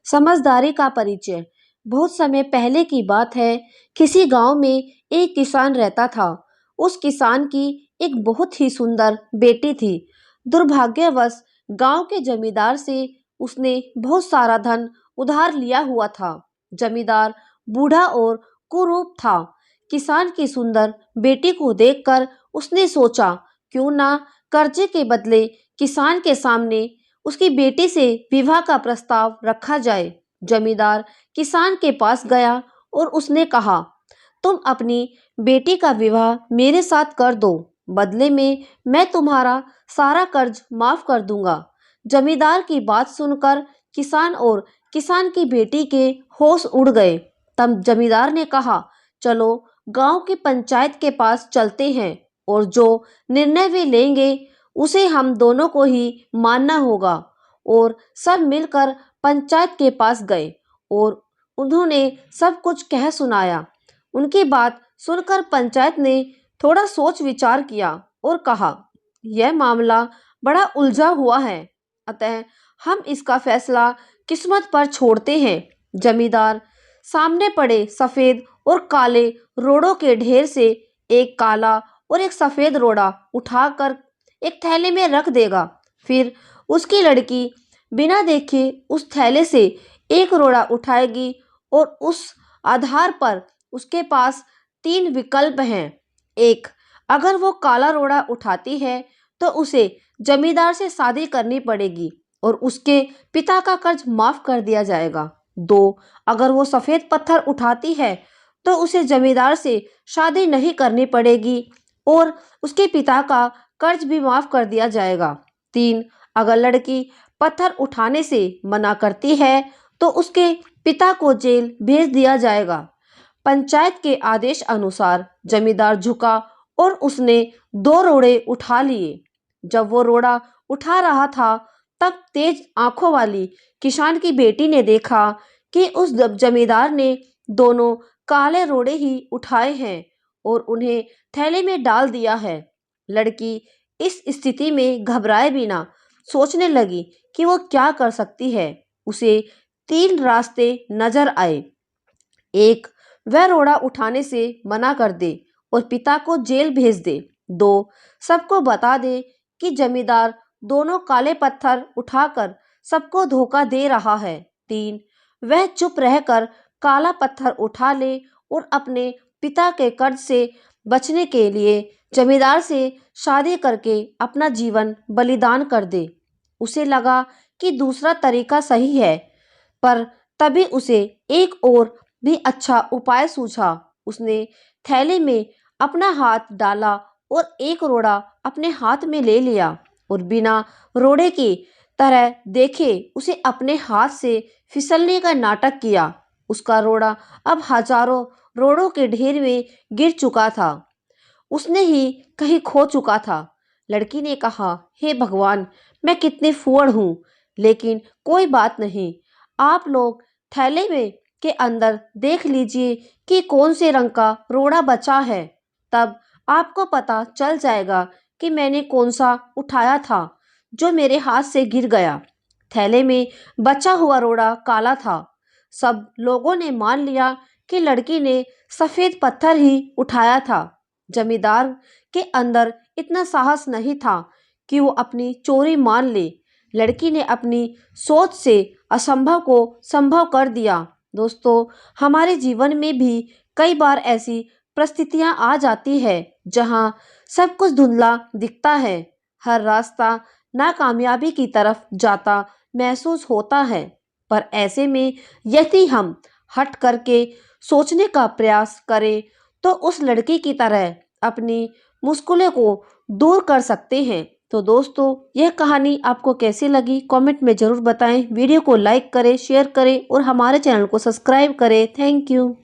समझदारी का परिचय। बहुत समय पहले की बात है। किसी गांव में एक किसान रहता था। उस किसान की एक बहुत ही सुंदर बेटी थी। दुर्भाग्यवश गांव के जमींदार से उसने बहुत सारा धन उधार लिया हुआ था। जमींदार बूढ़ा और कुरूप था। किसान की सुंदर बेटी को देखकर उसने सोचा, क्यों ना कर्जे के बदले किसान के सामने उसकी बेटी से विवाह का प्रस्ताव रखा जाए। जमींदार किसान के पास गया और उसने कहा, तुम अपनी बेटी का विवाह मेरे साथ कर दो, बदले में मैं तुम्हारा सारा कर्ज माफ कर दूंगा। जमींदार की बात सुनकर किसान और किसान की बेटी के होश उड़ गए। तब जमींदार ने कहा, चलो गांव की पंचायत के पास चलते हैं और जो निर्णय वे लेंगे उसे हम दोनों को ही मानना होगा। और सब मिलकर पंचायत के पास गए और उन्होंने सब कुछ कह सुनाया। उनकी बात सुनकर पंचायत ने थोड़ा सोच विचार किया और कहा, यह मामला बड़ा उलझा हुआ है, अतः हम इसका फैसला किस्मत पर छोड़ते हैं। जमींदार सामने पड़े सफेद और काले रोड़ों के ढेर से एक काला और एक सफेद रोड़ा उठाकर एक थैले में रख देगा। फिर उसकी लड़की बिना देखे उस थैले से एक रोड़ा उठाएगी और उस आधार पर उसके पास 3 विकल्प हैं। एक, अगर वो काला रोड़ा उठाती है तो उसे जमींदार से शादी करनी पड़ेगी और उसके पिता का कर्ज माफ कर दिया जाएगा। 2, अगर वो सफेद पत्थर उठाती है तो उसे जमींदार से शादी नहीं करनी पड़ेगी और उसके पिता का कर्ज भी माफ कर दिया जाएगा। 3, अगर लड़की पत्थर उठाने से मना करती है तो उसके पिता को जेल भेज दिया जाएगा। पंचायत के आदेश अनुसार जमींदार झुका और उसने 2 रोड़े उठा लिए। जब वो रोड़ा उठा रहा था तब तेज आंखों वाली किसान की बेटी ने देखा कि उस जमींदार ने दोनों काले रोड़े ही उठाए हैं और उन्हें थैले में डाल दिया है। लड़की इस स्थिति में घबराए बिना सोचने लगी कि वो क्या कर सकती है। उसे 3 रास्ते नजर आए। 1, वह रोड़ा उठाने से मना कर दे और पिता को जेल भेज दे। 2, सबको बता दे कि जमींदार दोनों काले पत्थर उठाकर सबको धोखा दे रहा है। 3, वह चुप रहकर काला पत्थर उठा ले और अपने पिता के कर्ज से बचने के लिए जमींदार से शादी करके अपना जीवन बलिदान कर दे। उसे लगा कि दूसरा तरीका सही है, पर तभी उसे एक और भी अच्छा उपाय सूझा। उसने थैले में अपना हाथ डाला और एक रोड़ा अपने हाथ में ले लिया और बिना रोड़े की तरह देखे उसे अपने हाथ से फिसलने का नाटक किया। उसका रोड़ा अब हजारों रोड़ों के ढेर में गिर चुका था। उसने ही कहीं खो चुका था। लड़की ने कहा, हे भगवान, मैं कितनी फूहड़ हूँ, लेकिन कोई बात नहीं। आप लोग थैले में के अंदर देख लीजिए कि कौन से रंग का रोड़ा बचा है, तब आपको पता चल जाएगा कि मैंने कौन सा उठाया था जो मेरे हाथ से गिर गया। थैले में बचा हुआ रोड़ा काला था। सब लोगों ने मान लिया कि लड़की ने सफेद पत्थर ही उठाया था। जमींदार के अंदर इतना साहस नहीं था कि वो अपनी चोरी मान ले। लड़की ने अपनी सोच से असंभव को संभव कर दिया। दोस्तों, हमारे जीवन में भी कई बार ऐसी परिस्थितियां आ जाती है जहां सब कुछ धुंधला दिखता है। हर रास्ता नाकामयाबी की तरफ जाता महसूस होता है, पर ऐसे में यदि हम हट करके सोचने का प्रयास करें तो उस लड़की की तरह अपनी मुश्किलों को दूर कर सकते हैं। तो दोस्तों, यह कहानी आपको कैसी लगी कमेंट में ज़रूर बताएं। वीडियो को लाइक करें, शेयर करें और हमारे चैनल को सब्सक्राइब करें। Thank you.